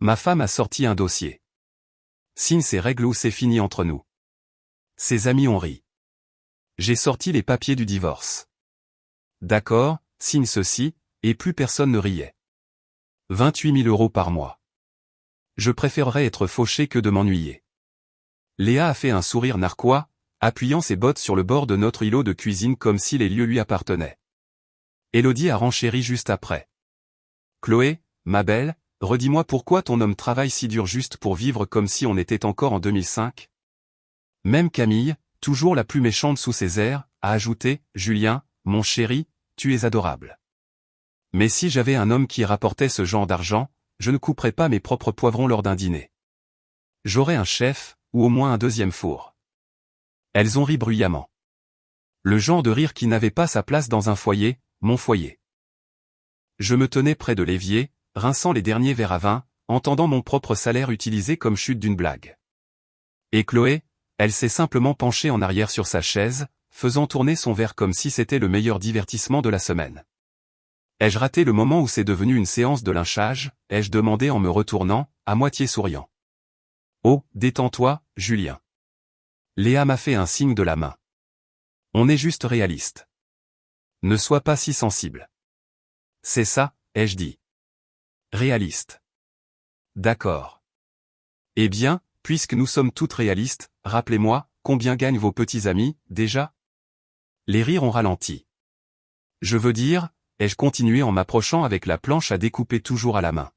Ma femme a sorti un dossier. Signe ces règles ou c'est fini entre nous. Ses amis ont ri. J'ai sorti les papiers du divorce. D'accord, signe ceci, et plus personne ne riait. 28 000 € par mois. Je préférerais être fauché que de m'ennuyer. Léa a fait un sourire narquois, appuyant ses bottes sur le bord de notre îlot de cuisine comme si les lieux lui appartenaient. Élodie a renchéri juste après. Chloé, ma belle, redis-moi pourquoi ton homme travaille si dur juste pour vivre comme si on était encore en 2005 ? Même Camille, toujours la plus méchante sous ses airs, a ajouté, Julien, mon chéri, tu es adorable. Mais si j'avais un homme qui rapportait ce genre d'argent, je ne couperais pas mes propres poivrons lors d'un dîner. J'aurais un chef, ou au moins un deuxième four. Elles ont ri bruyamment. Le genre de rire qui n'avait pas sa place dans un foyer, mon foyer. Je me tenais près de l'évier, rinçant les derniers verres à vin, entendant mon propre salaire utilisé comme chute d'une blague. Et Chloé, elle s'est simplement penchée en arrière sur sa chaise, faisant tourner son verre comme si c'était le meilleur divertissement de la semaine. Ai-je raté le moment où c'est devenu une séance de lynchage ? Ai-je demandé en me retournant, à moitié souriant. Oh, détends-toi, Julien. Léa m'a fait un signe de la main. On est juste réaliste. Ne sois pas si sensible. C'est ça, ai-je dit. Réaliste. D'accord. Eh bien, puisque nous sommes toutes réalistes, rappelez-moi, combien gagnent vos petits amis, déjà ? Les rires ont ralenti. Je veux dire, ai-je continué en m'approchant avec la planche à découper toujours à la main.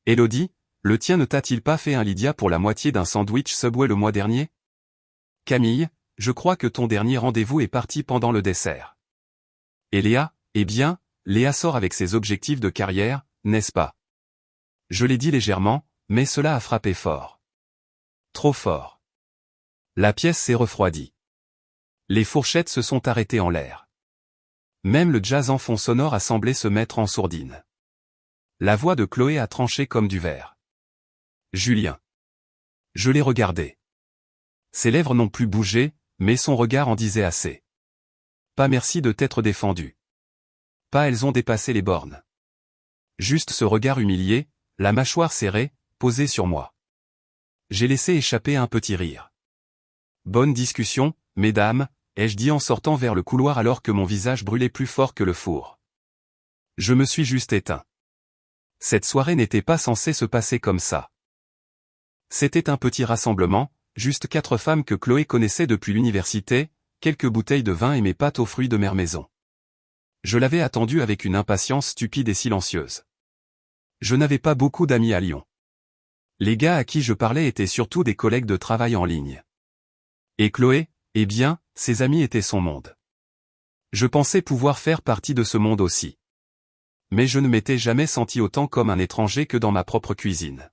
Élodie, le tien ne t'a-t-il pas fait un Lydia pour la moitié d'un sandwich Subway le mois dernier ? Camille, je crois que ton dernier rendez-vous est parti pendant le dessert. Et Léa, eh bien, Léa sort avec ses objectifs de carrière, n'est-ce pas ? Je l'ai dit légèrement, mais cela a frappé fort. Trop fort. La pièce s'est refroidie. Les fourchettes se sont arrêtées en l'air. Même le jazz en fond sonore a semblé se mettre en sourdine. La voix de Chloé a tranché comme du verre. Julien. Je l'ai regardé. Ses lèvres n'ont plus bougé, mais son regard en disait assez. Pas merci de t'être défendu. Pas elles ont dépassé les bornes. Juste ce regard humilié, la mâchoire serrée, posée sur moi. J'ai laissé échapper un petit rire. Bonne discussion, mesdames, ai-je dit en sortant vers le couloir alors que mon visage brûlait plus fort que le four. Je me suis juste éteint. Cette soirée n'était pas censée se passer comme ça. C'était un petit rassemblement, juste 4 femmes que Chloé connaissait depuis l'université, quelques bouteilles de vin et mes pâtes aux fruits de mer maison. Je l'avais attendu avec une impatience stupide et silencieuse. Je n'avais pas beaucoup d'amis à Lyon. Les gars à qui je parlais étaient surtout des collègues de travail en ligne. Et Chloé, eh bien, ses amis étaient son monde. Je pensais pouvoir faire partie de ce monde aussi. Mais je ne m'étais jamais senti autant comme un étranger que dans ma propre cuisine.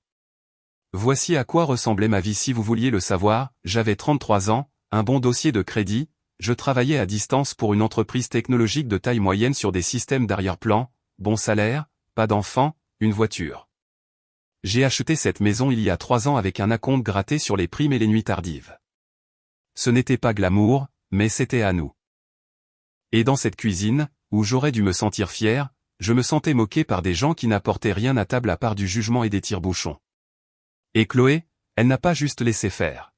Voici à quoi ressemblait ma vie si vous vouliez le savoir, j'avais 33 ans, un bon dossier de crédit, je travaillais à distance pour une entreprise technologique de taille moyenne sur des systèmes d'arrière-plan, bon salaire, pas d'enfants, une voiture. J'ai acheté cette maison il y a 3 ans avec un acompte gratté sur les primes et les nuits tardives. Ce n'était pas glamour, mais c'était à nous. Et dans cette cuisine, où j'aurais dû me sentir fier, je me sentais moqué par des gens qui n'apportaient rien à table à part du jugement et des tire-bouchons. Et Chloé, elle n'a pas juste laissé faire.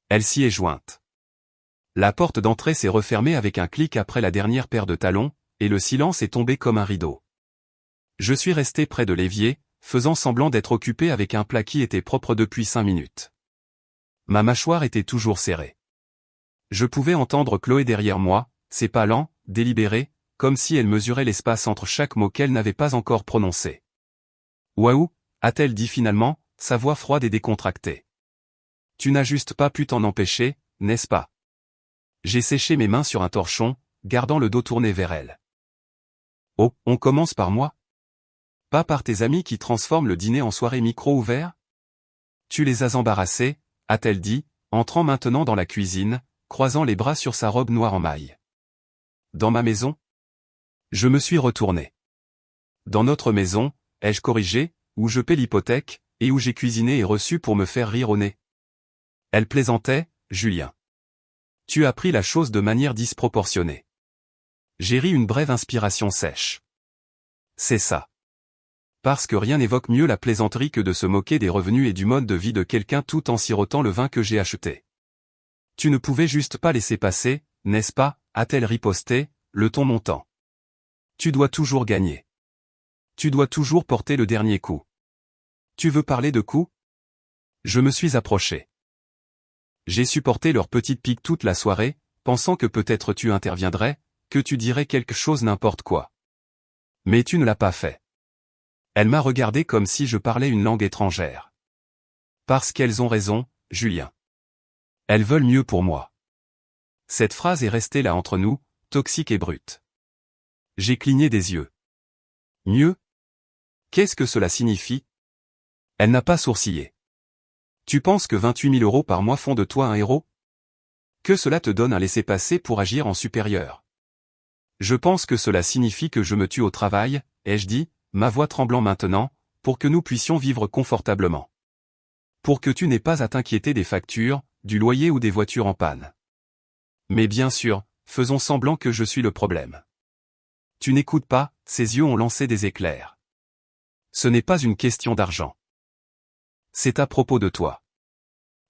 Elle s'y est jointe. La porte d'entrée s'est refermée avec un clic après la dernière paire de talons, et le silence est tombé comme un rideau. Je suis resté près de l'évier, faisant semblant d'être occupé avec un plat qui était propre depuis 5 minutes. Ma mâchoire était toujours serrée. Je pouvais entendre Chloé derrière moi, ses pas lents, délibérés, comme si elle mesurait l'espace entre chaque mot qu'elle n'avait pas encore prononcé. Waouh, a-t-elle dit finalement, sa voix froide et décontractée. Tu n'as juste pas pu t'en empêcher, n'est-ce pas ? J'ai séché mes mains sur un torchon, gardant le dos tourné vers elle. Oh, on commence par moi ? Pas par tes amis qui transforment le dîner en soirée micro ouvert ? Tu les as embarrassés, a-t-elle dit, entrant maintenant dans la cuisine, croisant les bras sur sa robe noire en maille. Dans ma maison ? Je me suis retourné. Dans notre maison, ai-je corrigé, où je paie l'hypothèque, et où j'ai cuisiné et reçu pour me faire rire au nez. Elle plaisantait, Julien. Tu as pris la chose de manière disproportionnée. J'ai ri une brève inspiration sèche. C'est ça. Parce que rien n'évoque mieux la plaisanterie que de se moquer des revenus et du mode de vie de quelqu'un tout en sirotant le vin que j'ai acheté. Tu ne pouvais juste pas laisser passer, n'est-ce pas, a-t-elle riposté, le ton montant. Tu dois toujours gagner. Tu dois toujours porter le dernier coup. Tu veux parler de coups? Je me suis approché. J'ai supporté leur petite pique toute la soirée, pensant que peut-être tu interviendrais, que tu dirais quelque chose n'importe quoi. Mais tu ne l'as pas fait. Elle m'a regardé comme si je parlais une langue étrangère. Parce qu'elles ont raison, Julien. Elles veulent mieux pour moi. Cette phrase est restée là entre nous, toxique et brute. J'ai cligné des yeux. Mieux? Qu'est-ce que cela signifie? Elle n'a pas sourcillé. Tu penses que 28 000 € par mois font de toi un héros? Que cela te donne un laissez-passer pour agir en supérieur? Je pense que cela signifie que je me tue au travail, ai-je dit, ma voix tremblant maintenant, pour que nous puissions vivre confortablement. Pour que tu n'aies pas à t'inquiéter des factures, du loyer ou des voitures en panne. Mais bien sûr, faisons semblant que je suis le problème. Tu n'écoutes pas, ses yeux ont lancé des éclairs. Ce n'est pas une question d'argent. C'est à propos de toi.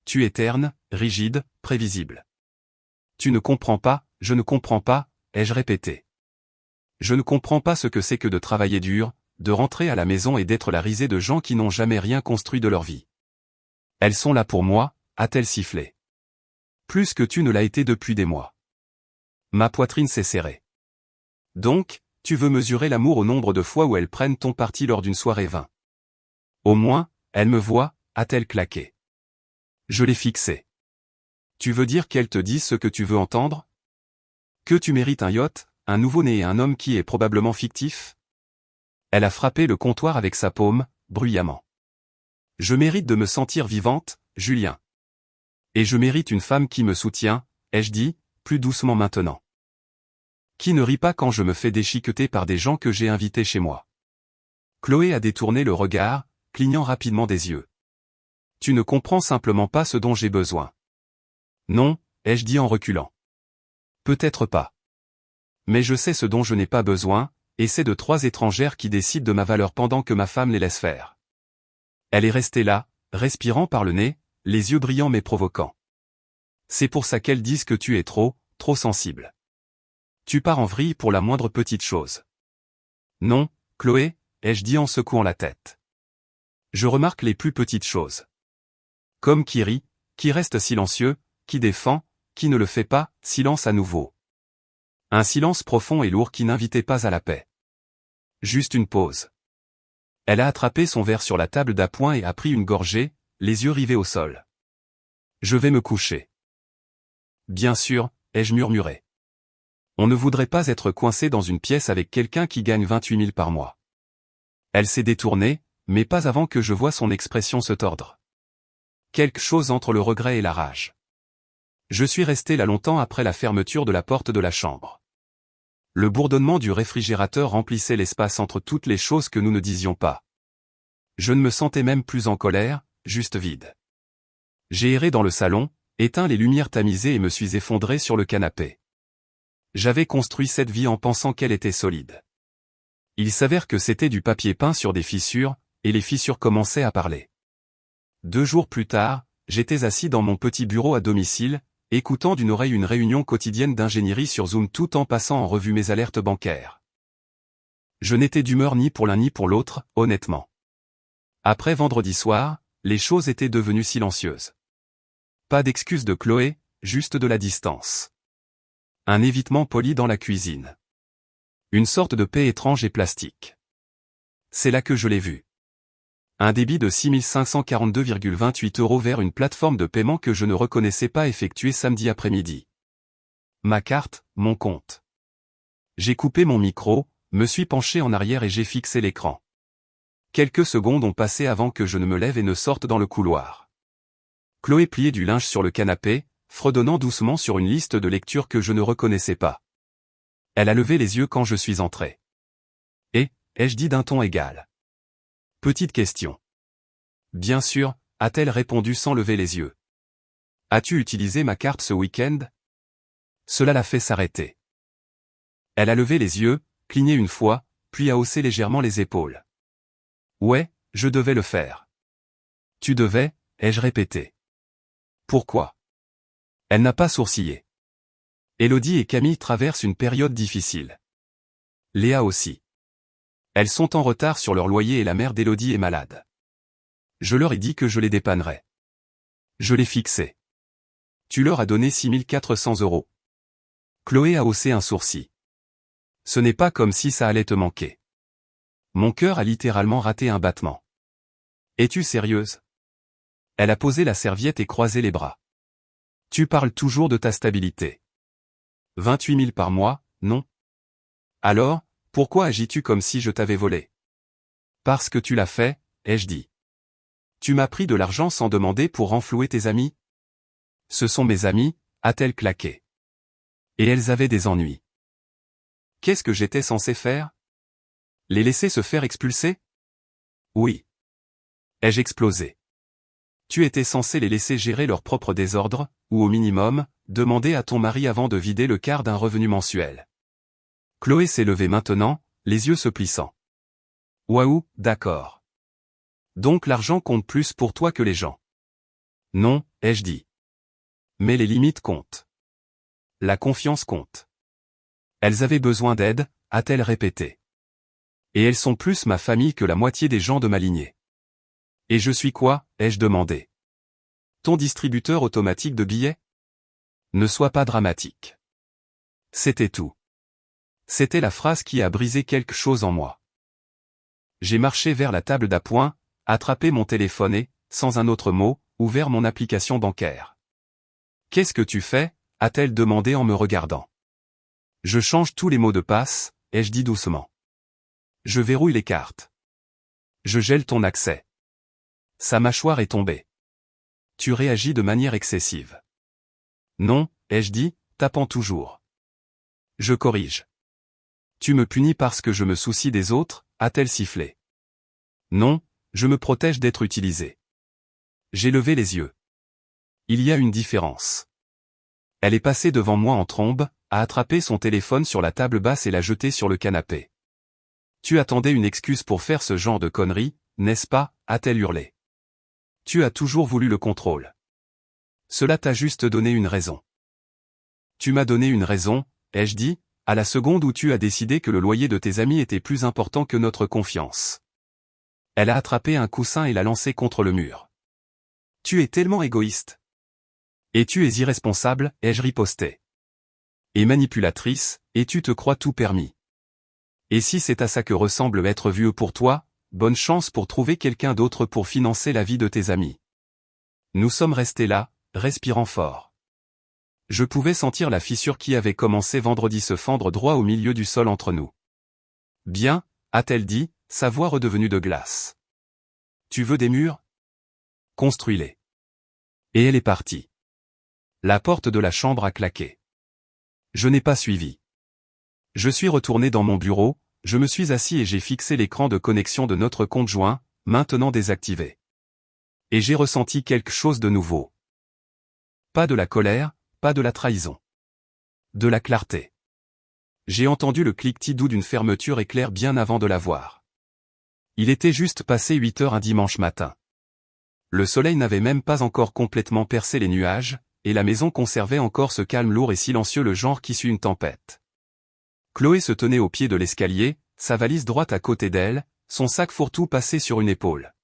Tu es terne, rigide, prévisible. Tu ne comprends pas, je ne comprends pas, ai-je répété. Je ne comprends pas ce que c'est que de travailler dur, de rentrer à la maison et d'être la risée de gens qui n'ont jamais rien construit de leur vie. Elles sont là pour moi, a-t-elle sifflé. Plus que tu ne l'as été depuis des mois. Ma poitrine s'est serrée. Donc, tu veux mesurer l'amour au nombre de fois où elles prennent ton parti lors d'une soirée vin. Au moins, elle me voit, a-t-elle claqué. Je l'ai fixé. Tu veux dire qu'elle te dit ce que tu veux entendre? Que tu mérites un yacht, un nouveau-né et un homme qui est probablement fictif? Elle a frappé le comptoir avec sa paume, bruyamment. Je mérite de me sentir vivante, Julien. Et je mérite une femme qui me soutient, ai-je dit, plus doucement maintenant. Qui ne rit pas quand je me fais déchiqueter par des gens que j'ai invités chez moi. Chloé a détourné le regard, clignant rapidement des yeux. Tu ne comprends simplement pas ce dont j'ai besoin. Non, ai-je dit en reculant. Peut-être pas. Mais je sais ce dont je n'ai pas besoin, et c'est de 3 étrangères qui décident de ma valeur pendant que ma femme les laisse faire. Elle est restée là, respirant par le nez, les yeux brillants mais provoquants. C'est pour ça qu'elles disent que tu es trop sensible. Tu pars en vrille pour la moindre petite chose. Non, Chloé, ai-je dit en secouant la tête. Je remarque les plus petites choses. Comme qui rit, qui reste silencieux, qui défend, qui ne le fait pas, silence à nouveau. Un silence profond et lourd qui n'invitait pas à la paix. Juste une pause. Elle a attrapé son verre sur la table d'appoint et a pris une gorgée, les yeux rivés au sol. Je vais me coucher. Bien sûr, ai-je murmuré. On ne voudrait pas être coincé dans une pièce avec quelqu'un qui gagne 28 000 par mois. Elle s'est détournée, mais pas avant que je voie son expression se tordre. Quelque chose entre le regret et la rage. Je suis resté là longtemps après la fermeture de la porte de la chambre. Le bourdonnement du réfrigérateur remplissait l'espace entre toutes les choses que nous ne disions pas. Je ne me sentais même plus en colère, juste vide. J'ai erré dans le salon, éteint les lumières tamisées et me suis effondré sur le canapé. J'avais construit cette vie en pensant qu'elle était solide. Il s'avère que c'était du papier peint sur des fissures, et les fissures commençaient à parler. 2 jours plus tard, j'étais assis dans mon petit bureau à domicile, écoutant d'une oreille une réunion quotidienne d'ingénierie sur Zoom tout en passant en revue mes alertes bancaires. Je n'étais d'humeur ni pour l'un ni pour l'autre, honnêtement. Après vendredi soir, les choses étaient devenues silencieuses. Pas d'excuse de Chloé, juste de la distance. Un évitement poli dans la cuisine. Une sorte de paix étrange et plastique. C'est là que je l'ai vu. Un débit de 6 542,28 € vers une plateforme de paiement que je ne reconnaissais pas effectué samedi après-midi. Ma carte, mon compte. J'ai coupé mon micro, me suis penché en arrière et j'ai fixé l'écran. Quelques secondes ont passé avant que je ne me lève et ne sorte dans le couloir. Chloé pliait du linge sur le canapé, fredonnant doucement sur une liste de lecture que je ne reconnaissais pas. Elle a levé les yeux quand je suis entré. Et, ai-je dit d'un ton égal. Petite question. Bien sûr, a-t-elle répondu sans lever les yeux. As-tu utilisé ma carte ce week-end? Cela l'a fait s'arrêter. Elle a levé les yeux, cligné une fois, puis a haussé légèrement les épaules. Ouais, je devais le faire. Tu devais, ai-je répété. Pourquoi? Elle n'a pas sourcillé. Élodie et Camille traversent une période difficile. Léa aussi. Elles sont en retard sur leur loyer et la mère d'Élodie est malade. Je leur ai dit que je les dépannerais. Je l'ai fixé. Tu leur as donné 6400 €. Chloé a haussé un sourcil. Ce n'est pas comme si ça allait te manquer. Mon cœur a littéralement raté un battement. Es-tu sérieuse? Elle a posé la serviette et croisé les bras. Tu parles toujours de ta stabilité. 28 000 par mois, non? Alors, pourquoi agis-tu comme si je t'avais volé? Parce que tu l'as fait, ai-je dit. Tu m'as pris de l'argent sans demander pour renflouer tes amis? Ce sont mes amis, a-t-elle claqué. Et elles avaient des ennuis. Qu'est-ce que j'étais censé faire? Les laisser se faire expulser? Oui. Ai-je explosé? Tu étais censé les laisser gérer leur propre désordre, ou au minimum, demander à ton mari avant de vider le quart d'un revenu mensuel. Chloé s'est levée maintenant, les yeux se plissant. Waouh, d'accord. Donc l'argent compte plus pour toi que les gens. Non, ai-je dit. Mais les limites comptent. La confiance compte. Elles avaient besoin d'aide, a-t-elle répété. Et elles sont plus ma famille que la moitié des gens de ma lignée. Et je suis quoi, ai-je demandé. Ton distributeur automatique de billets? Ne sois pas dramatique. C'était tout. C'était la phrase qui a brisé quelque chose en moi. J'ai marché vers la table d'appoint, attrapé mon téléphone et, sans un autre mot, ouvert mon application bancaire. Qu'est-ce que tu fais? A-t-elle demandé en me regardant. Je change tous les mots de passe, ai-je dit doucement. Je verrouille les cartes. Je gèle ton accès. Sa mâchoire est tombée. Tu réagis de manière excessive. Non, ai-je dit, tapant toujours. Je corrige. Tu me punis parce que je me soucie des autres, a-t-elle sifflé. Non, je me protège d'être utilisé. J'ai levé les yeux. Il y a une différence. Elle est passée devant moi en trombe, a attrapé son téléphone sur la table basse et l'a jeté sur le canapé. Tu attendais une excuse pour faire ce genre de conneries, n'est-ce pas, a-t-elle hurlé. Tu as toujours voulu le contrôle. Cela t'a juste donné une raison. Tu m'as donné une raison, ai-je dit, à la seconde où tu as décidé que le loyer de tes amis était plus important que notre confiance. Elle a attrapé un coussin et l'a lancé contre le mur. Tu es tellement égoïste. Et tu es irresponsable, ai-je riposté. Et manipulatrice, et tu te crois tout permis. Et si c'est à ça que ressemble être vieux pour toi, bonne chance pour trouver quelqu'un d'autre pour financer la vie de tes amis. Nous sommes restés là, respirant fort. Je pouvais sentir la fissure qui avait commencé vendredi se fendre droit au milieu du sol entre nous. Bien, a-t-elle dit, sa voix redevenue de glace. Tu veux des murs? Construis-les. Et elle est partie. La porte de la chambre a claqué. Je n'ai pas suivi. Je suis retourné dans mon bureau, je me suis assis et j'ai fixé l'écran de connexion de notre compte joint, maintenant désactivé. Et j'ai ressenti quelque chose de nouveau. Pas de la colère, pas de la trahison. De la clarté. J'ai entendu le cliquetis doux d'une fermeture éclair bien avant de la voir. Il était juste passé 8 heures un dimanche matin. Le soleil n'avait même pas encore complètement percé les nuages, et la maison conservait encore ce calme lourd et silencieux le genre qui suit une tempête. Chloé se tenait au pied de l'escalier, sa valise droite à côté d'elle, son sac fourre-tout passé sur une épaule.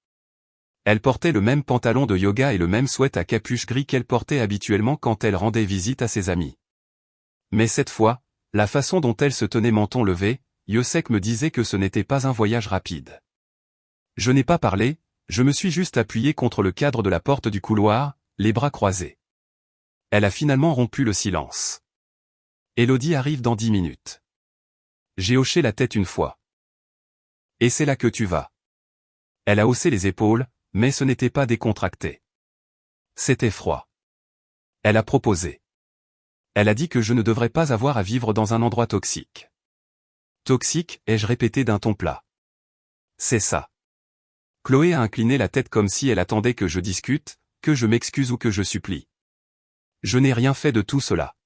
Elle portait le même pantalon de yoga et le même sweat à capuche gris qu'elle portait habituellement quand elle rendait visite à ses amis. Mais cette fois, la façon dont elle se tenait menton levé, yeux secs me disait que ce n'était pas un voyage rapide. Je n'ai pas parlé, je me suis juste appuyé contre le cadre de la porte du couloir, les bras croisés. Elle a finalement rompu le silence. Élodie arrive dans 10 minutes. J'ai hoché la tête une fois. Et c'est là que tu vas. Elle a haussé les épaules, mais ce n'était pas décontracté. C'était froid. Elle a proposé. Elle a dit que je ne devrais pas avoir à vivre dans un endroit toxique. Toxique, ai-je répété d'un ton plat. C'est ça. Chloé a incliné la tête comme si elle attendait que je discute, que je m'excuse ou que je supplie. Je n'ai rien fait de tout cela.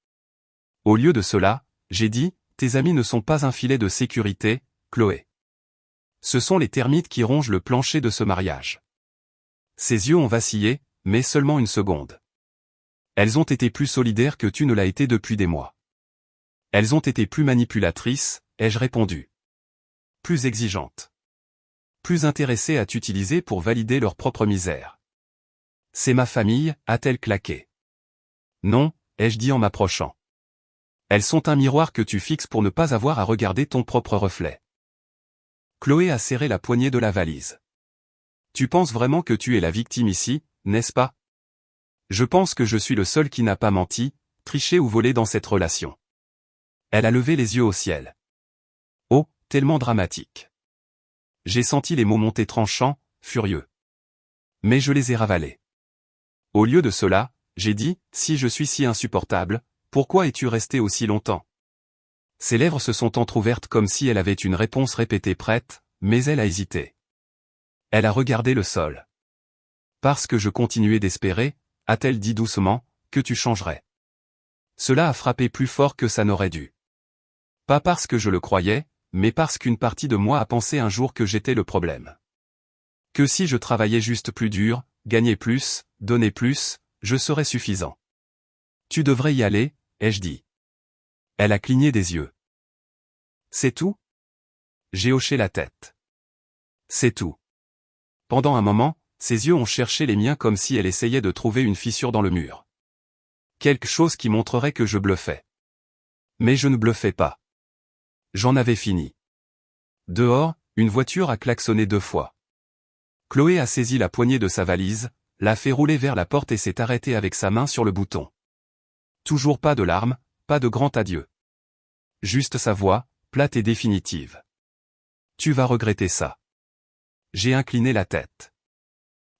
Au lieu de cela, j'ai dit, tes amis ne sont pas un filet de sécurité, Chloé. Ce sont les termites qui rongent le plancher de ce mariage. Ses yeux ont vacillé, mais seulement une seconde. Elles ont été plus solidaires que tu ne l'as été depuis des mois. Elles ont été plus manipulatrices, ai-je répondu. Plus exigeantes. Plus intéressées à t'utiliser pour valider leur propre misère. C'est ma famille, a-t-elle claqué. Non, ai-je dit en m'approchant. Elles sont un miroir que tu fixes pour ne pas avoir à regarder ton propre reflet. Chloé a serré la poignée de la valise. Tu penses vraiment que tu es la victime ici, n'est-ce pas? Je pense que je suis le seul qui n'a pas menti, triché ou volé dans cette relation. Elle a levé les yeux au ciel. Oh, tellement dramatique. J'ai senti les mots monter tranchants, furieux. Mais je les ai ravalés. Au lieu de cela, j'ai dit, si je suis si insupportable, pourquoi es-tu resté aussi longtemps? Ses lèvres se sont entr'ouvertes comme si elle avait une réponse répétée prête, mais elle a hésité. Elle a regardé le sol. Parce que je continuais d'espérer, a-t-elle dit doucement, que tu changerais. Cela a frappé plus fort que ça n'aurait dû. Pas parce que je le croyais, mais parce qu'une partie de moi a pensé un jour que j'étais le problème. Que si je travaillais juste plus dur, gagnais plus, donnais plus, je serais suffisant. Tu devrais y aller, ai-je dit. Elle a cligné des yeux. C'est tout? J'ai hoché la tête. C'est tout. Pendant un moment, ses yeux ont cherché les miens comme si elle essayait de trouver une fissure dans le mur. Quelque chose qui montrerait que je bluffais. Mais je ne bluffais pas. J'en avais fini. Dehors, une voiture a klaxonné 2 fois. Chloé a saisi la poignée de sa valise, l'a fait rouler vers la porte et s'est arrêtée avec sa main sur le bouton. Toujours pas de larmes, pas de grand adieu. Juste sa voix, plate et définitive. Tu vas regretter ça. J'ai incliné la tête.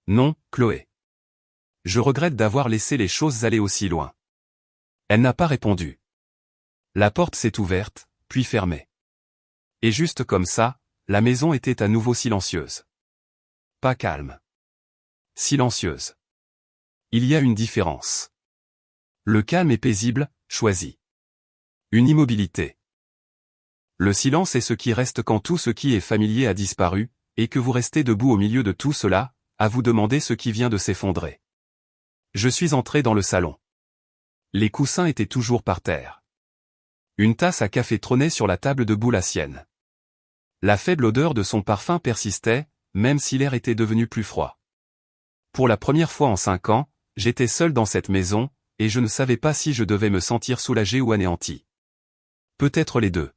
Non, Chloé. Je regrette d'avoir laissé les choses aller aussi loin. Elle n'a pas répondu. La porte s'est ouverte, puis fermée. Et juste comme ça, la maison était à nouveau silencieuse. Pas calme. Silencieuse. Il y a une différence. Le calme est paisible, choisi. Une immobilité. Le silence est ce qui reste quand tout ce qui est familier a disparu, et que vous restez debout au milieu de tout cela, à vous demander ce qui vient de s'effondrer. Je suis entré dans le salon. Les coussins étaient toujours par terre. Une tasse à café trônait sur la table debout la sienne. La faible odeur de son parfum persistait, même si l'air était devenu plus froid. Pour la première fois en 5 ans, j'étais seul dans cette maison, et je ne savais pas si je devais me sentir soulagé ou anéanti. Peut-être les deux.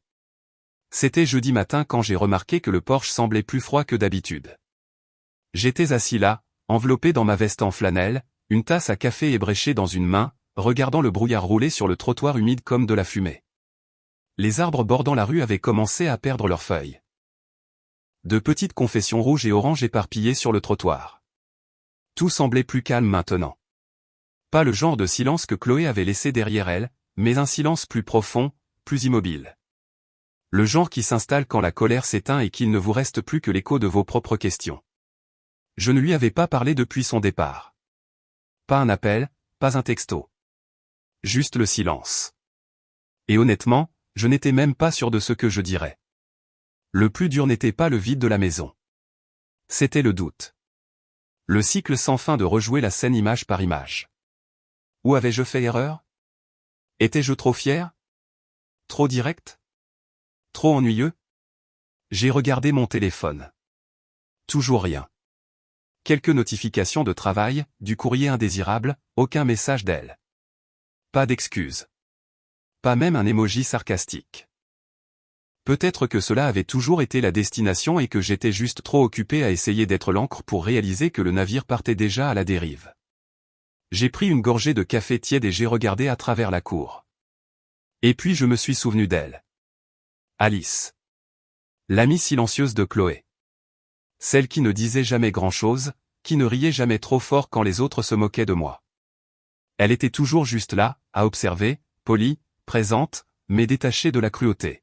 C'était jeudi matin quand j'ai remarqué que le porche semblait plus froid que d'habitude. J'étais assis là, enveloppé dans ma veste en flanelle, une tasse à café ébréchée dans une main, regardant le brouillard rouler sur le trottoir humide comme de la fumée. Les arbres bordant la rue avaient commencé à perdre leurs feuilles. De petites confessions rouges et oranges éparpillées sur le trottoir. Tout semblait plus calme maintenant. Pas le genre de silence que Chloé avait laissé derrière elle, mais un silence plus profond, plus immobile. Le genre qui s'installe quand la colère s'éteint et qu'il ne vous reste plus que l'écho de vos propres questions. Je ne lui avais pas parlé depuis son départ. Pas un appel, pas un texto. Juste le silence. Et honnêtement, je n'étais même pas sûr de ce que je dirais. Le plus dur n'était pas le vide de la maison. C'était le doute. Le cycle sans fin de rejouer la scène image par image. Où avais-je fait erreur? Étais-je trop fier? Trop direct? Trop ennuyeux? J'ai regardé mon téléphone. Toujours rien. Quelques notifications de travail, du courrier indésirable, aucun message d'elle. Pas d'excuses. Pas même un emoji sarcastique. Peut-être que cela avait toujours été la destination et que j'étais juste trop occupé à essayer d'être l'ancre pour réaliser que le navire partait déjà à la dérive. J'ai pris une gorgée de café tiède et j'ai regardé à travers la cour. Et puis je me suis souvenu d'elle. Alice. L'amie silencieuse de Chloé. Celle qui ne disait jamais grand-chose, qui ne riait jamais trop fort quand les autres se moquaient de moi. Elle était toujours juste là, à observer, polie, présente, mais détachée de la cruauté.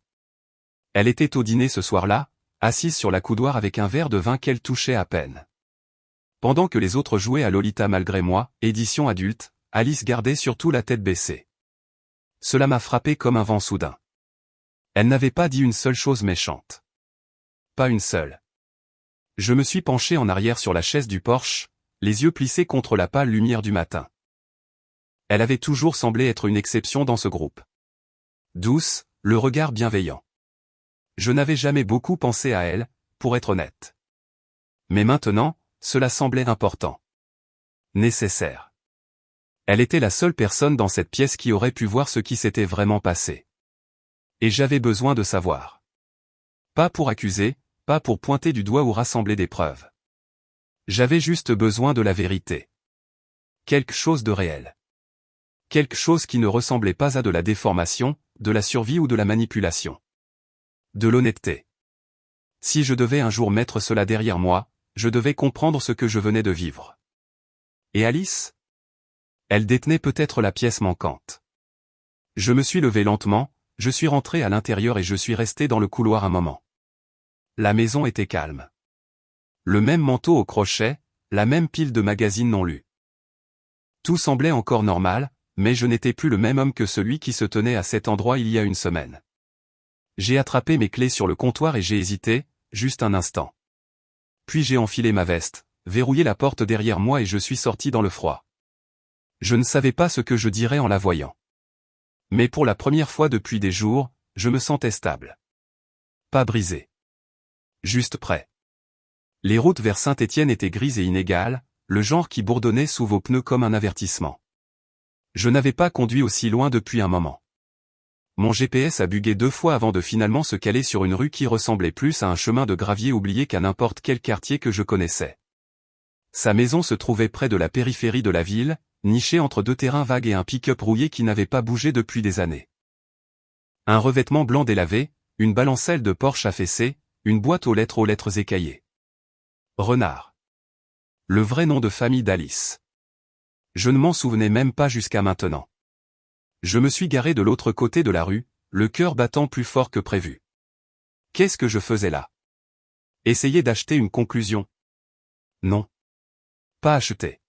Elle était au dîner ce soir-là, assise sur la coudoir avec un verre de vin qu'elle touchait à peine. Pendant que les autres jouaient à Lolita malgré moi, édition adulte, Alice gardait surtout la tête baissée. Cela m'a frappé comme un vent soudain. Elle n'avait pas dit une seule chose méchante. Pas une seule. Je me suis penché en arrière sur la chaise du Porsche, les yeux plissés contre la pâle lumière du matin. Elle avait toujours semblé être une exception dans ce groupe. Douce, le regard bienveillant. Je n'avais jamais beaucoup pensé à elle, pour être honnête. Mais maintenant, cela semblait important. Nécessaire. Elle était la seule personne dans cette pièce qui aurait pu voir ce qui s'était vraiment passé. Et j'avais besoin de savoir. Pas pour accuser, pas pour pointer du doigt ou rassembler des preuves. J'avais juste besoin de la vérité. Quelque chose de réel. Quelque chose qui ne ressemblait pas à de la déformation, de la survie ou de la manipulation. De l'honnêteté. Si je devais un jour mettre cela derrière moi, je devais comprendre ce que je venais de vivre. Et Alice? Elle détenait peut-être la pièce manquante. Je me suis levé lentement, je suis rentré à l'intérieur et je suis resté dans le couloir un moment. La maison était calme. Le même manteau au crochet, la même pile de magazines non lus. Tout semblait encore normal, mais je n'étais plus le même homme que celui qui se tenait à cet endroit il y a une semaine. J'ai attrapé mes clés sur le comptoir et j'ai hésité, juste un instant. Puis j'ai enfilé ma veste, verrouillé la porte derrière moi et je suis sorti dans le froid. Je ne savais pas ce que je dirais en la voyant. Mais pour la première fois depuis des jours, je me sentais stable. Pas brisé. Juste prêt. Les routes vers Saint-Étienne étaient grises et inégales, le genre qui bourdonnait sous vos pneus comme un avertissement. Je n'avais pas conduit aussi loin depuis un moment. Mon GPS a bugué 2 fois avant de finalement se caler sur une rue qui ressemblait plus à un chemin de gravier oublié qu'à n'importe quel quartier que je connaissais. Sa maison se trouvait près de la périphérie de la ville, nichée entre 2 terrains vagues et un pick-up rouillé qui n'avait pas bougé depuis des années. Un revêtement blanc délavé, une balancelle de Porsche affaissée, une boîte aux lettres écaillées. Renard. Le vrai nom de famille d'Alice. Je ne m'en souvenais même pas jusqu'à maintenant. Je me suis garé de l'autre côté de la rue, le cœur battant plus fort que prévu. Qu'est-ce que je faisais là? Essayer d'acheter une conclusion? Non. Pas acheter.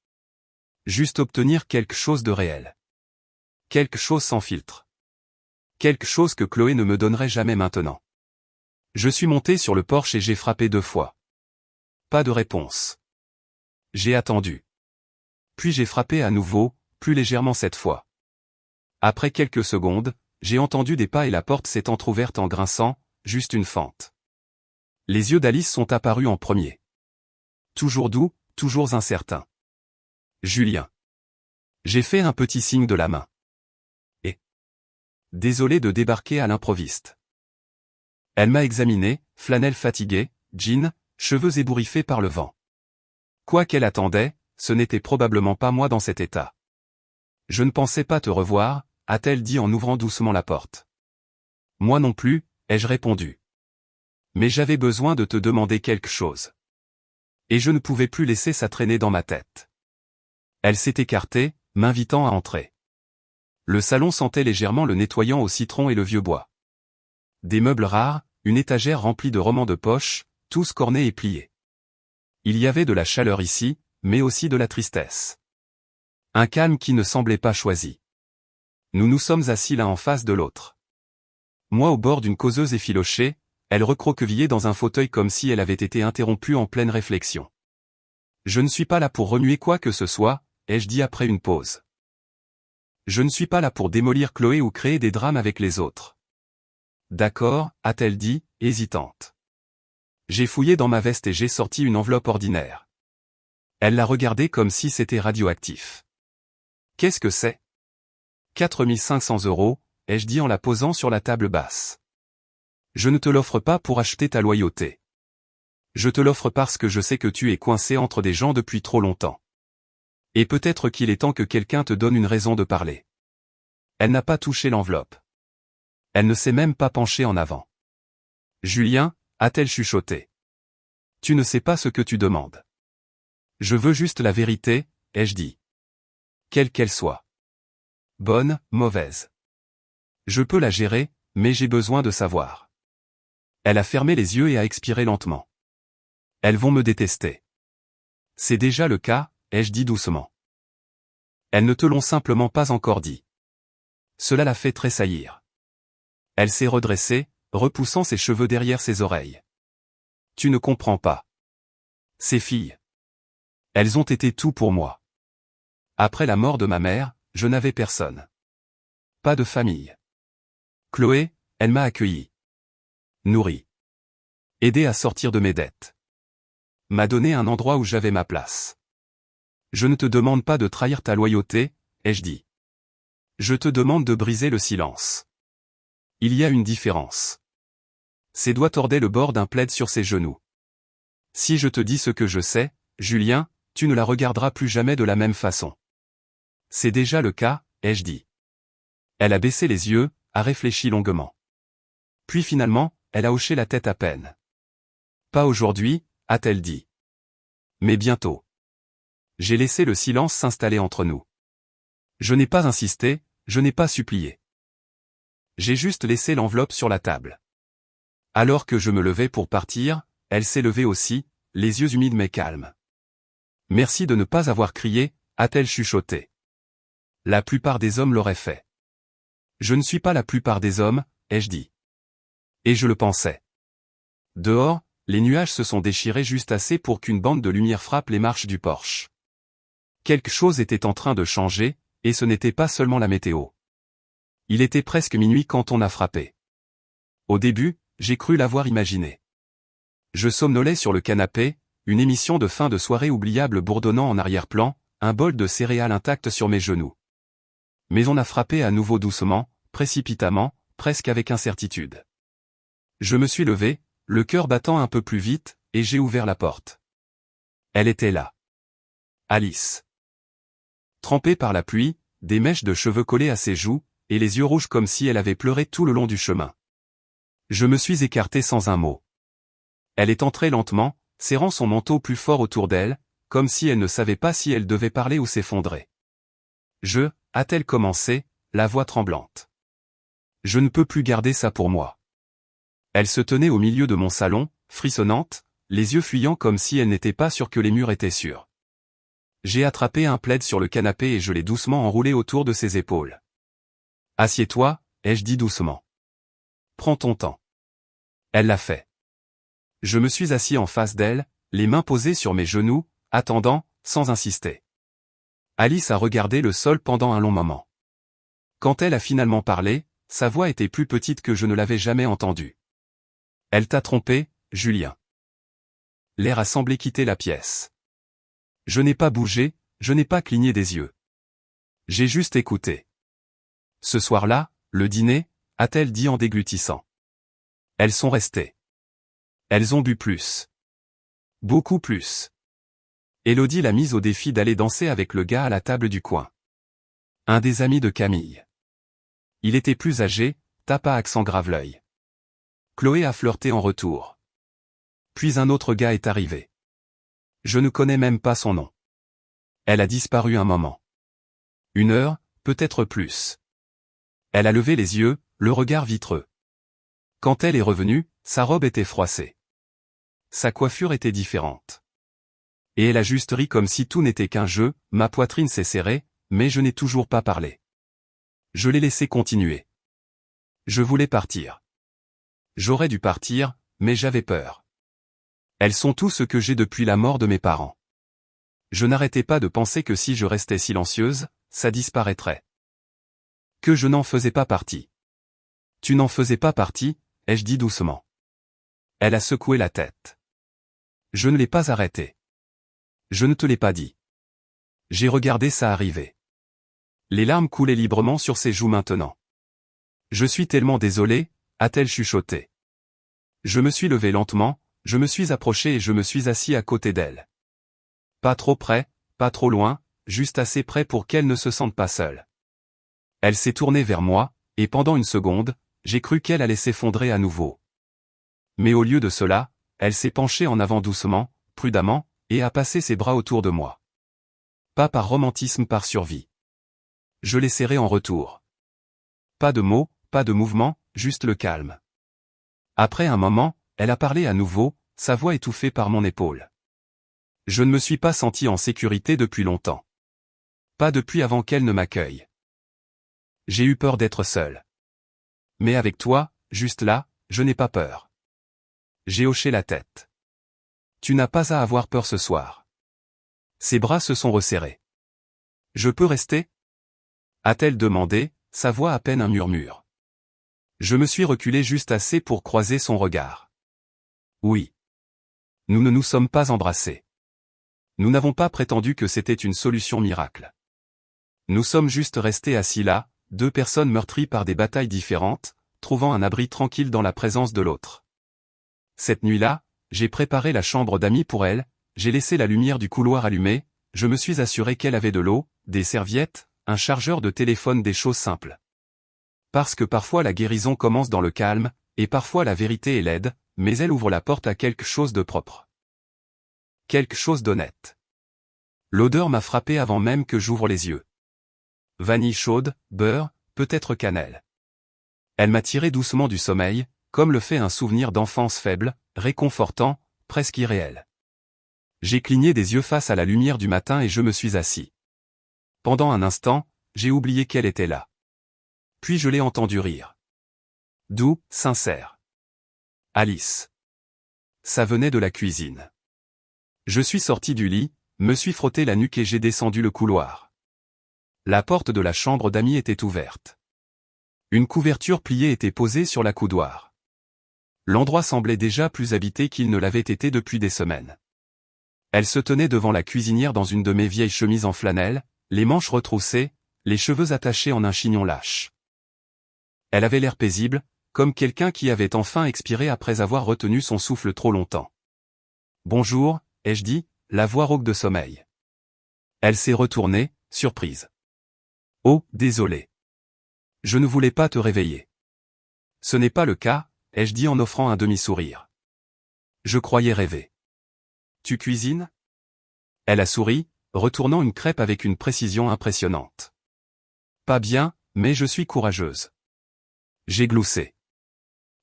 Juste obtenir quelque chose de réel. Quelque chose sans filtre. Quelque chose que Chloé ne me donnerait jamais maintenant. Je suis monté sur le porche et j'ai frappé 2 fois. Pas de réponse. J'ai attendu. Puis j'ai frappé à nouveau, plus légèrement cette fois. Après quelques secondes, j'ai entendu des pas et la porte s'est entr'ouverte en grinçant, juste une fente. Les yeux d'Alice sont apparus en premier. Toujours doux, toujours incertain. Julien. J'ai fait un petit signe de la main. Et. Désolé de débarquer à l'improviste. Elle m'a examiné, flanelle fatiguée, jean, cheveux ébouriffés par le vent. Quoi qu'elle attendait, ce n'était probablement pas moi dans cet état. Je ne pensais pas te revoir, a-t-elle dit en ouvrant doucement la porte. Moi non plus, ai-je répondu. Mais j'avais besoin de te demander quelque chose. Et je ne pouvais plus laisser ça traîner dans ma tête. Elle s'est écartée, m'invitant à entrer. Le salon sentait légèrement le nettoyant au citron et le vieux bois. Des meubles rares, une étagère remplie de romans de poche, tous cornés et pliés. Il y avait de la chaleur ici, mais aussi de la tristesse. Un calme qui ne semblait pas choisi. Nous nous sommes assis l'un en face de l'autre. Moi au bord d'une causeuse effilochée, elle recroquevillée dans un fauteuil comme si elle avait été interrompue en pleine réflexion. Je ne suis pas là pour remuer quoi que ce soit, ai-je dit après une pause. Je ne suis pas là pour démolir Chloé ou créer des drames avec les autres. D'accord, a-t-elle dit, hésitante. J'ai fouillé dans ma veste et j'ai sorti une enveloppe ordinaire. Elle l'a regardée comme si c'était radioactif. Qu'est-ce que c'est? 4500 €, ai-je dit en la posant sur la table basse. Je ne te l'offre pas pour acheter ta loyauté. Je te l'offre parce que je sais que tu es coincé entre des gens depuis trop longtemps. Et peut-être qu'il est temps que quelqu'un te donne une raison de parler. Elle n'a pas touché l'enveloppe. Elle ne s'est même pas penchée en avant. Julien, a-t-elle chuchoté. Tu ne sais pas ce que tu demandes. Je veux juste la vérité, ai-je dit. Quelle qu'elle soit. Bonne, mauvaise. Je peux la gérer, mais j'ai besoin de savoir. Elle a fermé les yeux et a expiré lentement. Elles vont me détester. C'est déjà le cas, ai-je dit doucement. Elles ne te l'ont simplement pas encore dit. Cela l'a fait tressaillir. Elle s'est redressée, repoussant ses cheveux derrière ses oreilles. Tu ne comprends pas. Ces filles. Elles ont été tout pour moi. Après la mort de ma mère, je n'avais personne. Pas de famille. Chloé, elle m'a accueilli. Nourri. Aidé à sortir de mes dettes. M'a donné un endroit où j'avais ma place. Je ne te demande pas de trahir ta loyauté, ai-je dit. Je te demande de briser le silence. Il y a une différence. Ses doigts tordaient le bord d'un plaid sur ses genoux. Si je te dis ce que je sais, Julien, tu ne la regarderas plus jamais de la même façon. C'est déjà le cas, ai-je dit. Elle a baissé les yeux, a réfléchi longuement. Puis finalement, elle a hoché la tête à peine. Pas aujourd'hui, a-t-elle dit. Mais bientôt. J'ai laissé le silence s'installer entre nous. Je n'ai pas insisté, je n'ai pas supplié. J'ai juste laissé l'enveloppe sur la table. Alors que je me levais pour partir, elle s'est levée aussi, les yeux humides mais calmes. Merci de ne pas avoir crié, a-t-elle chuchoté. La plupart des hommes l'auraient fait. Je ne suis pas la plupart des hommes, ai-je dit. Et je le pensais. Dehors, les nuages se sont déchirés juste assez pour qu'une bande de lumière frappe les marches du porche. Quelque chose était en train de changer, et ce n'était pas seulement la météo. Il était presque minuit quand on a frappé. Au début, j'ai cru l'avoir imaginé. Je somnolais sur le canapé, une émission de fin de soirée oubliable bourdonnant en arrière-plan, un bol de céréales intact sur mes genoux. Mais on a frappé à nouveau doucement, précipitamment, presque avec incertitude. Je me suis levé, le cœur battant un peu plus vite, et j'ai ouvert la porte. Elle était là. Alice. Trempée par la pluie, des mèches de cheveux collées à ses joues, et les yeux rouges comme si elle avait pleuré tout le long du chemin. Je me suis écarté sans un mot. Elle est entrée lentement, serrant son manteau plus fort autour d'elle, comme si elle ne savait pas si elle devait parler ou s'effondrer. A-t-elle commencé, la voix tremblante. Je ne peux plus garder ça pour moi. Elle se tenait au milieu de mon salon, frissonnante, les yeux fuyants comme si elle n'était pas sûre que les murs étaient sûrs. J'ai attrapé un plaid sur le canapé et je l'ai doucement enroulé autour de ses épaules. Assieds-toi, ai-je dit doucement. Prends ton temps. Elle l'a fait. Je me suis assis en face d'elle, les mains posées sur mes genoux, attendant, sans insister. Alice a regardé le sol pendant un long moment. Quand elle a finalement parlé, sa voix était plus petite que je ne l'avais jamais entendue. Elle t'a trompé, Julien. L'air a semblé quitter la pièce. Je n'ai pas bougé, je n'ai pas cligné des yeux. J'ai juste écouté. Ce soir-là, le dîner, a-t-elle dit en déglutissant. Elles sont restées. Elles ont bu plus. Beaucoup plus. Élodie l'a mise au défi d'aller danser avec le gars à la table du coin. Un des amis de Camille. Il était plus âgé, tapa accent grave l'œil. Chloé a flirté en retour. Puis un autre gars est arrivé. Je ne connais même pas son nom. Elle a disparu un moment. 1 heure, peut-être plus. Elle a levé les yeux, le regard vitreux. Quand elle est revenue, sa robe était froissée. Sa coiffure était différente. Et elle a juste ri comme si tout n'était qu'un jeu, ma poitrine s'est serrée, mais je n'ai toujours pas parlé. Je l'ai laissé continuer. Je voulais partir. J'aurais dû partir, mais j'avais peur. Elles sont tout ce que j'ai depuis la mort de mes parents. Je n'arrêtais pas de penser que si je restais silencieuse, ça disparaîtrait. Que je n'en faisais pas partie. Tu n'en faisais pas partie, ai-je dit doucement. Elle a secoué la tête. Je ne l'ai pas arrêté. Je ne te l'ai pas dit. J'ai regardé ça arriver. Les larmes coulaient librement sur ses joues maintenant. Je suis tellement désolé, a-t-elle chuchoté. Je me suis levé lentement, je me suis approché et je me suis assis à côté d'elle. Pas trop près, pas trop loin, juste assez près pour qu'elle ne se sente pas seule. Elle s'est tournée vers moi, et pendant une seconde, j'ai cru qu'elle allait s'effondrer à nouveau. Mais au lieu de cela, elle s'est penchée en avant doucement, prudemment, et a passé ses bras autour de moi. Pas par romantisme, par survie. Je l'ai serrée en retour. Pas de mots, pas de mouvement, juste le calme. Après un moment, elle a parlé à nouveau, sa voix étouffée par mon épaule. Je ne me suis pas senti en sécurité depuis longtemps. Pas depuis avant qu'elle ne m'accueille. J'ai eu peur d'être seul. Mais avec toi, juste là, je n'ai pas peur. J'ai hoché la tête. Tu n'as pas à avoir peur ce soir. Ses bras se sont resserrés. Je peux rester? A-t-elle demandé, sa voix à peine un murmure. Je me suis reculé juste assez pour croiser son regard. Oui. Nous ne nous sommes pas embrassés. Nous n'avons pas prétendu que c'était une solution miracle. Nous sommes juste restés assis là, deux personnes meurtries par des batailles différentes, trouvant un abri tranquille dans la présence de l'autre. Cette nuit-là, j'ai préparé la chambre d'amis pour elle, j'ai laissé la lumière du couloir allumée, je me suis assuré qu'elle avait de l'eau, des serviettes, un chargeur de téléphone, des choses simples. Parce que parfois la guérison commence dans le calme, et parfois la vérité est laide, mais elle ouvre la porte à quelque chose de propre. Quelque chose d'honnête. L'odeur m'a frappé avant même que j'ouvre les yeux. Vanille chaude, beurre, peut-être cannelle. Elle m'a tiré doucement du sommeil, comme le fait un souvenir d'enfance faible, réconfortant, presque irréel. J'ai cligné des yeux face à la lumière du matin et je me suis assis. Pendant un instant, j'ai oublié qu'elle était là. Puis je l'ai entendu rire. Doux, sincère. Alice. Ça venait de la cuisine. Je suis sorti du lit, me suis frotté la nuque et j'ai descendu le couloir. La porte de la chambre d'amis était ouverte. Une couverture pliée était posée sur la coudoir. L'endroit semblait déjà plus habité qu'il ne l'avait été depuis des semaines. Elle se tenait devant la cuisinière dans une de mes vieilles chemises en flanelle, les manches retroussées, les cheveux attachés en un chignon lâche. Elle avait l'air paisible, comme quelqu'un qui avait enfin expiré après avoir retenu son souffle trop longtemps. « Bonjour », ai-je dit, la voix rauque de sommeil. Elle s'est retournée, surprise. « Oh, désolé. Je ne voulais pas te réveiller. »« Ce n'est pas le cas », ai-je dit en offrant un demi-sourire. Je croyais rêver. « Tu cuisines ?» Elle a souri, retournant une crêpe avec une précision impressionnante. « Pas bien, mais je suis courageuse. » J'ai gloussé.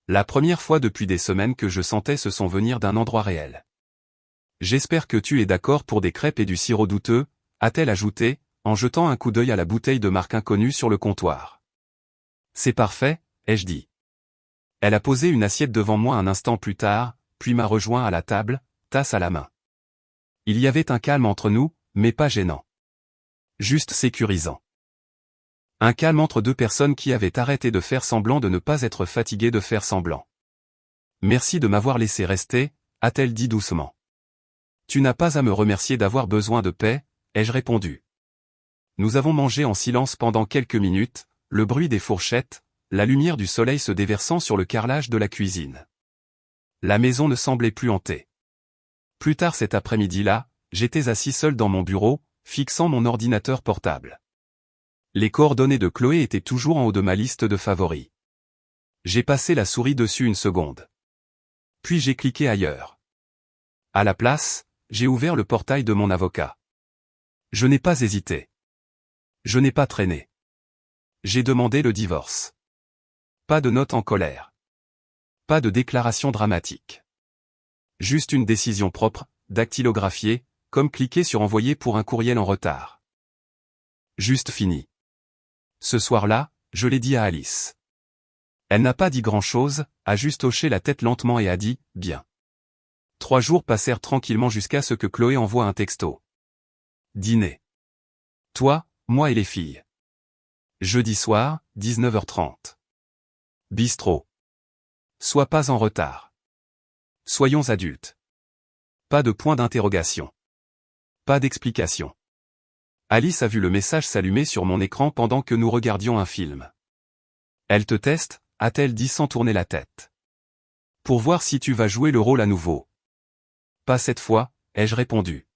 La première fois depuis des semaines que je sentais ce son venir d'un endroit réel. « J'espère que tu es d'accord pour des crêpes et du sirop douteux, a-t-elle ajouté, en jetant un coup d'œil à la bouteille de marque inconnue sur le comptoir. « C'est parfait, ai-je dit. » Elle a posé une assiette devant moi un instant plus tard, puis m'a rejoint à la table, tasse à la main. Il y avait un calme entre nous, mais pas gênant. Juste sécurisant. Un calme entre deux personnes qui avaient arrêté de faire semblant de ne pas être fatiguées de faire semblant. « Merci de m'avoir laissé rester », a-t-elle dit doucement. « Tu n'as pas à me remercier d'avoir besoin de paix, ai-je répondu. Nous avons mangé en silence pendant quelques minutes, le bruit des fourchettes, la lumière du soleil se déversant sur le carrelage de la cuisine. La maison ne semblait plus hantée. Plus tard cet après-midi-là, j'étais assis seul dans mon bureau, fixant mon ordinateur portable. Les coordonnées de Chloé étaient toujours en haut de ma liste de favoris. J'ai passé la souris dessus une seconde. Puis j'ai cliqué ailleurs. À la place, j'ai ouvert le portail de mon avocat. Je n'ai pas hésité. Je n'ai pas traîné. J'ai demandé le divorce. Pas de note en colère. Pas de déclaration dramatique. Juste une décision propre, dactylographiée, comme cliquer sur envoyer pour un courriel en retard. Juste fini. Ce soir-là, je l'ai dit à Alice. Elle n'a pas dit grand-chose, a juste hoché la tête lentement et a dit « bien ». 3 jours passèrent tranquillement jusqu'à ce que Chloé envoie un texto. Dîner. Toi, moi et les filles. Jeudi soir, 19h30. Bistrot. Sois pas en retard. Soyons adultes. Pas de point d'interrogation. Pas d'explication. Alice a vu le message s'allumer sur mon écran pendant que nous regardions un film. Elle te teste, a-t-elle dit sans tourner la tête. Pour voir si tu vas jouer le rôle à nouveau. Pas cette fois, ai-je répondu.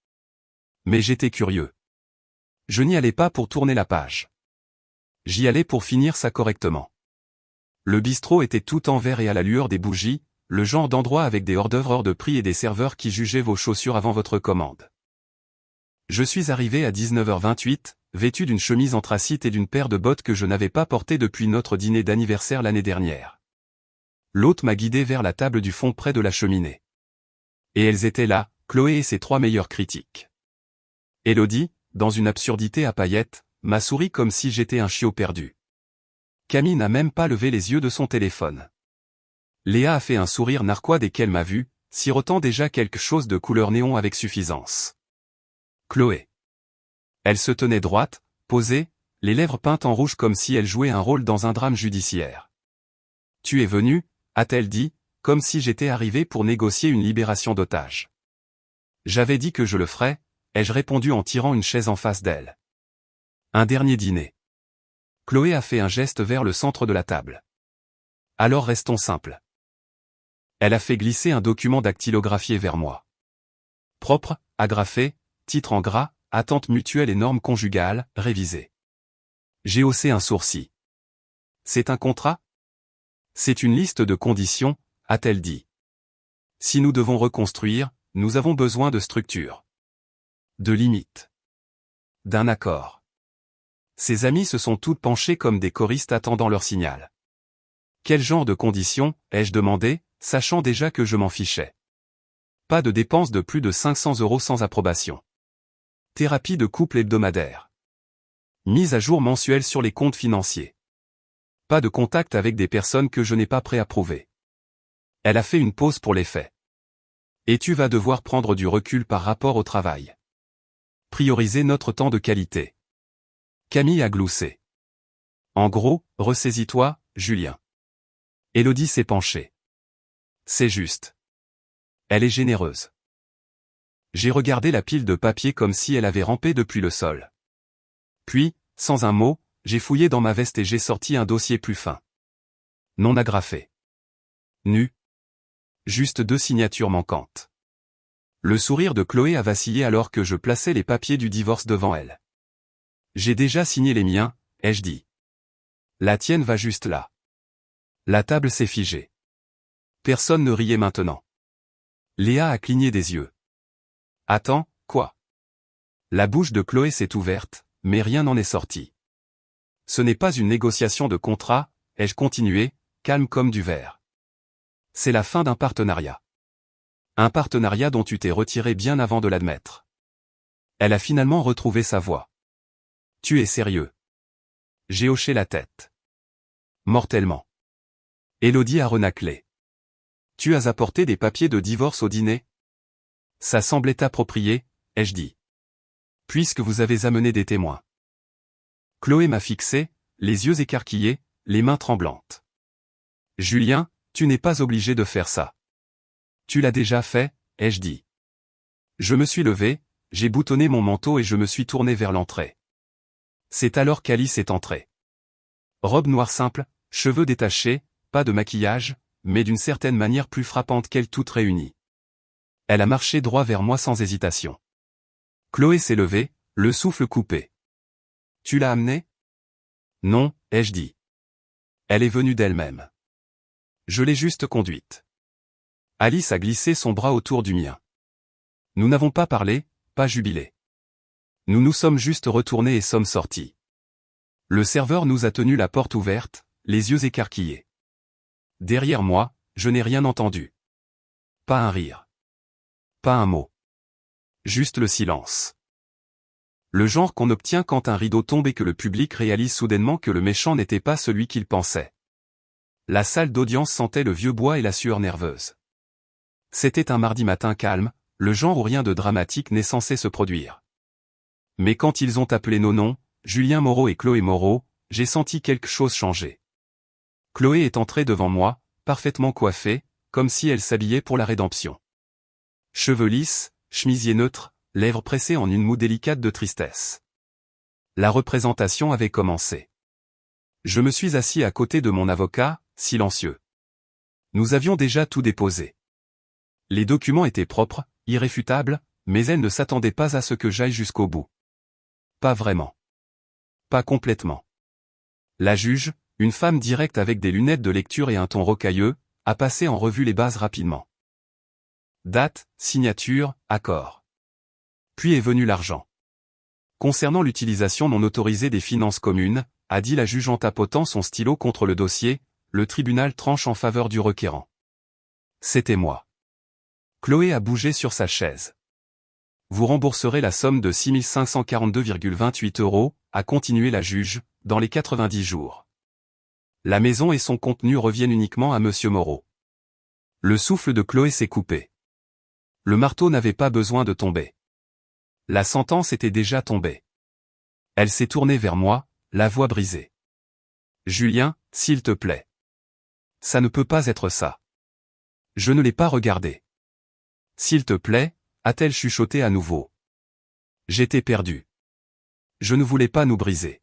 Mais j'étais curieux. Je n'y allais pas pour tourner la page. J'y allais pour finir ça correctement. Le bistrot était tout en verre et à la lueur des bougies, le genre d'endroit avec des hors-d'œuvre hors de prix et des serveurs qui jugeaient vos chaussures avant votre commande. Je suis arrivé à 19h28, vêtu d'une chemise anthracite et d'une paire de bottes que je n'avais pas portées depuis notre dîner d'anniversaire l'année dernière. L'hôte m'a guidé vers la table du fond près de la cheminée. Et elles étaient là, Chloé et ses 3 meilleures critiques. Élodie, dans une absurdité à paillettes, m'a souri comme si j'étais un chiot perdu. Camille n'a même pas levé les yeux de son téléphone. Léa a fait un sourire narquois dès qu'elle m'a vu, sirotant déjà quelque chose de couleur néon avec suffisance. Chloé. Elle se tenait droite, posée, les lèvres peintes en rouge comme si elle jouait un rôle dans un drame judiciaire. « Tu es venu ?» a-t-elle dit, comme si j'étais arrivé pour négocier une libération d'otages. « J'avais dit que je le ferais », ai-je répondu en tirant une chaise en face d'elle. Un dernier dîner. Chloé a fait un geste vers le centre de la table. Alors restons simples. Elle a fait glisser un document dactylographié vers moi. Propre, agrafé, titre en gras, attente mutuelle et normes conjugales, révisées. J'ai haussé un sourcil. C'est un contrat? C'est une liste de conditions, a-t-elle dit. Si nous devons reconstruire, nous avons besoin de structure. De limites. D'un accord. Ses amis se sont toutes penchées comme des choristes attendant leur signal. Quel genre de conditions, ai-je demandé, sachant déjà que je m'en fichais. Pas de dépenses de plus de 500 € sans approbation. Thérapie de couple hebdomadaire. Mise à jour mensuelle sur les comptes financiers. Pas de contact avec des personnes que je n'ai pas préapprouvées. Elle a fait une pause pour les faits. Et tu vas devoir prendre du recul par rapport au travail. Prioriser notre temps de qualité. Camille a gloussé. En gros, ressaisis-toi, Julien. Élodie s'est penchée. C'est juste. Elle est généreuse. J'ai regardé la pile de papier comme si elle avait rampé depuis le sol. Puis, sans un mot, j'ai fouillé dans ma veste et j'ai sorti un dossier plus fin. Non agrafé. Nu. Juste 2 signatures manquantes. Le sourire de Chloé a vacillé alors que je plaçais les papiers du divorce devant elle. J'ai déjà signé les miens, ai-je dit. La tienne va juste là. La table s'est figée. Personne ne riait maintenant. Léa a cligné des yeux. Attends, quoi? La bouche de Chloé s'est ouverte, mais rien n'en est sorti. Ce n'est pas une négociation de contrat, ai-je continué, calme comme du verre. C'est la fin d'un partenariat. Un partenariat dont tu t'es retiré bien avant de l'admettre. Elle a finalement retrouvé sa voix. Tu es sérieux? J'ai hoché la tête. Mortellement. Élodie a renâclé. Tu as apporté des papiers de divorce au dîner? Ça semblait approprié, ai-je dit. Puisque vous avez amené des témoins. Chloé m'a fixé, les yeux écarquillés, les mains tremblantes. Julien, tu n'es pas obligé de faire ça. Tu l'as déjà fait, ai-je dit. Je me suis levé, j'ai boutonné mon manteau et je me suis tourné vers l'entrée. C'est alors qu'Alice est entrée. Robe noire simple, cheveux détachés, pas de maquillage, mais d'une certaine manière plus frappante qu'elle toute réunie. Elle a marché droit vers moi sans hésitation. Chloé s'est levée, le souffle coupé. Tu l'as amenée? Non, ai-je dit. Elle est venue d'elle-même. Je l'ai juste conduite. Alice a glissé son bras autour du mien. Nous n'avons pas parlé, pas jubilé. Nous nous sommes juste retournés et sommes sortis. Le serveur nous a tenu la porte ouverte, les yeux écarquillés. Derrière moi, je n'ai rien entendu. Pas un rire. Pas un mot. Juste le silence. Le genre qu'on obtient quand un rideau tombe et que le public réalise soudainement que le méchant n'était pas celui qu'il pensait. La salle d'audience sentait le vieux bois et la sueur nerveuse. C'était un mardi matin calme, le genre où rien de dramatique n'est censé se produire. Mais quand ils ont appelé nos noms, Julien Moreau et Chloé Moreau, j'ai senti quelque chose changer. Chloé est entrée devant moi, parfaitement coiffée, comme si elle s'habillait pour la rédemption. Cheveux lisses, chemisier neutre, lèvres pressées en une moue délicate de tristesse. La représentation avait commencé. Je me suis assis à côté de mon avocat, silencieux. Nous avions déjà tout déposé. Les documents étaient propres, irréfutables, mais elle ne s'attendait pas à ce que j'aille jusqu'au bout. Pas vraiment. Pas complètement. La juge, une femme directe avec des lunettes de lecture et un ton rocailleux, a passé en revue les bases rapidement. Date, signature, accord. Puis est venu l'argent. Concernant l'utilisation non autorisée des finances communes, a dit la juge en tapotant son stylo contre le dossier, le tribunal tranche en faveur du requérant. C'était moi. Chloé a bougé sur sa chaise. Vous rembourserez la somme de 6 542,28 €, a continué la juge, dans les 90 jours. La maison et son contenu reviennent uniquement à Monsieur Moreau. Le souffle de Chloé s'est coupé. Le marteau n'avait pas besoin de tomber. La sentence était déjà tombée. Elle s'est tournée vers moi, la voix brisée. Julien, s'il te plaît. Ça ne peut pas être ça. Je ne l'ai pas regardé. S'il te plaît, a-t-elle chuchoté à nouveau. J'étais perdu. Je ne voulais pas nous briser.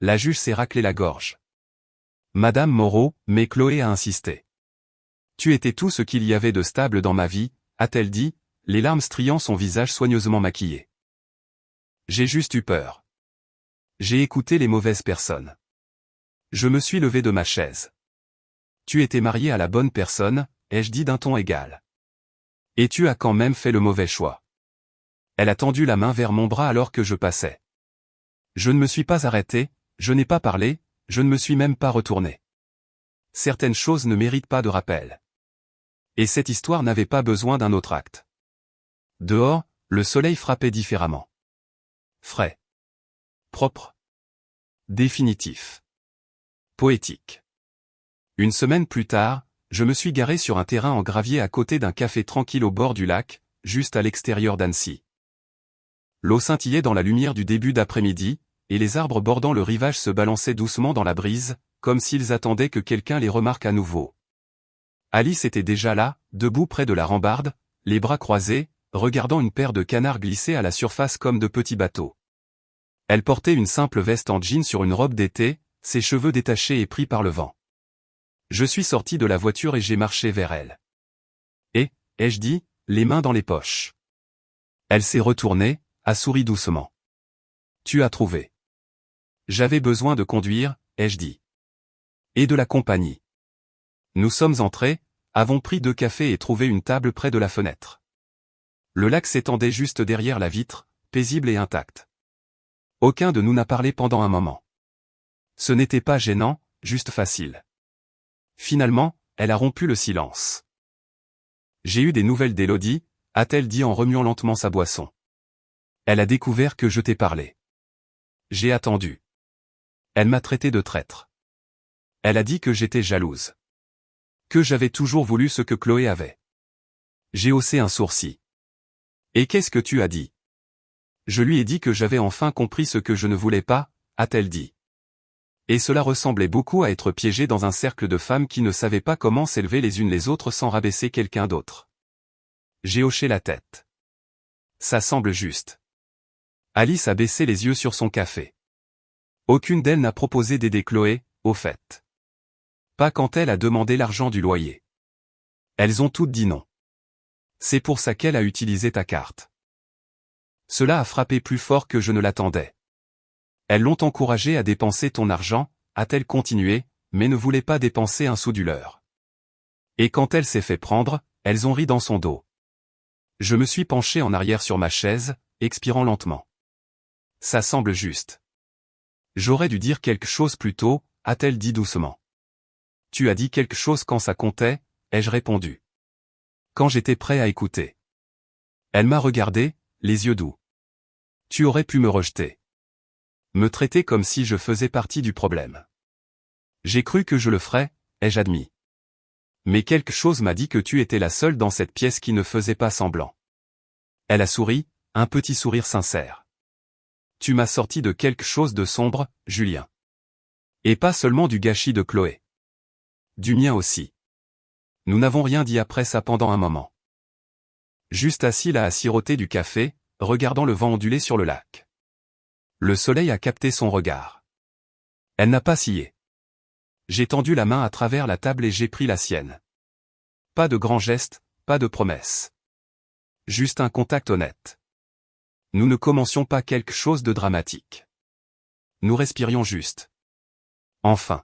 La juge s'est raclé la gorge. Madame Moreau, mais Chloé a insisté. Tu étais tout ce qu'il y avait de stable dans ma vie, a-t-elle dit, les larmes striant son visage soigneusement maquillé. J'ai juste eu peur. J'ai écouté les mauvaises personnes. Je me suis levé de ma chaise. Tu étais marié à la bonne personne, ai-je dit d'un ton égal. Et tu as quand même fait le mauvais choix. Elle a tendu la main vers mon bras alors que je passais. Je ne me suis pas arrêté, je n'ai pas parlé, je ne me suis même pas retourné. Certaines choses ne méritent pas de rappel. Et cette histoire n'avait pas besoin d'un autre acte. Dehors, le soleil frappait différemment. Frais. Propre. Définitif. Poétique. Une semaine plus tard, je me suis garé sur un terrain en gravier à côté d'un café tranquille au bord du lac, juste à l'extérieur d'Annecy. L'eau scintillait dans la lumière du début d'après-midi, et les arbres bordant le rivage se balançaient doucement dans la brise, comme s'ils attendaient que quelqu'un les remarque à nouveau. Alice était déjà là, debout près de la rambarde, les bras croisés, regardant une paire de canards glisser à la surface comme de petits bateaux. Elle portait une simple veste en jean sur une robe d'été, ses cheveux détachés et pris par le vent. Je suis sorti de la voiture et j'ai marché vers elle. Et, ai-je dit, les mains dans les poches. Elle s'est retournée, a souri doucement. Tu as trouvé. J'avais besoin de conduire, ai-je dit. Et de la compagnie. Nous sommes entrés, avons pris 2 cafés et trouvé une table près de la fenêtre. Le lac s'étendait juste derrière la vitre, paisible et intact. Aucun de nous n'a parlé pendant un moment. Ce n'était pas gênant, juste facile. Finalement, elle a rompu le silence. J'ai eu des nouvelles d'Élodie, a-t-elle dit en remuant lentement sa boisson. Elle a découvert que je t'ai parlé. J'ai attendu. Elle m'a traité de traître. Elle a dit que j'étais jalouse. Que j'avais toujours voulu ce que Chloé avait. J'ai haussé un sourcil. Et qu'est-ce que tu as dit? Je lui ai dit que j'avais enfin compris ce que je ne voulais pas, a-t-elle dit. Et cela ressemblait beaucoup à être piégé dans un cercle de femmes qui ne savaient pas comment s'élever les unes les autres sans rabaisser quelqu'un d'autre. J'ai hoché la tête. Ça semble juste. Alice a baissé les yeux sur son café. Aucune d'elles n'a proposé d'aider Chloé, au fait. Pas quand elle a demandé l'argent du loyer. Elles ont toutes dit non. C'est pour ça qu'elle a utilisé ta carte. Cela a frappé plus fort que je ne l'attendais. Elles l'ont encouragée à dépenser ton argent, a-t-elle continué, mais ne voulait pas dépenser un sou du leur. Et quand elle s'est fait prendre, elles ont ri dans son dos. Je me suis penché en arrière sur ma chaise, expirant lentement. Ça semble juste. J'aurais dû dire quelque chose plus tôt, a-t-elle dit doucement. Tu as dit quelque chose quand ça comptait, ai-je répondu. Quand j'étais prêt à écouter. Elle m'a regardé, les yeux doux. Tu aurais pu me rejeter. Me traiter comme si je faisais partie du problème. J'ai cru que je le ferais, ai-je admis. Mais quelque chose m'a dit que tu étais la seule dans cette pièce qui ne faisait pas semblant. Elle a souri, un petit sourire sincère. Tu m'as sorti de quelque chose de sombre, Julien. Et pas seulement du gâchis de Chloé. Du mien aussi. Nous n'avons rien dit après ça pendant un moment. Juste assis là à siroter du café, regardant le vent onduler sur le lac. Le soleil a capté son regard. Elle n'a pas scié. J'ai tendu la main à travers la table et j'ai pris la sienne. Pas de grands gestes, pas de promesses. Juste un contact honnête. Nous ne commencions pas quelque chose de dramatique. Nous respirions juste. Enfin.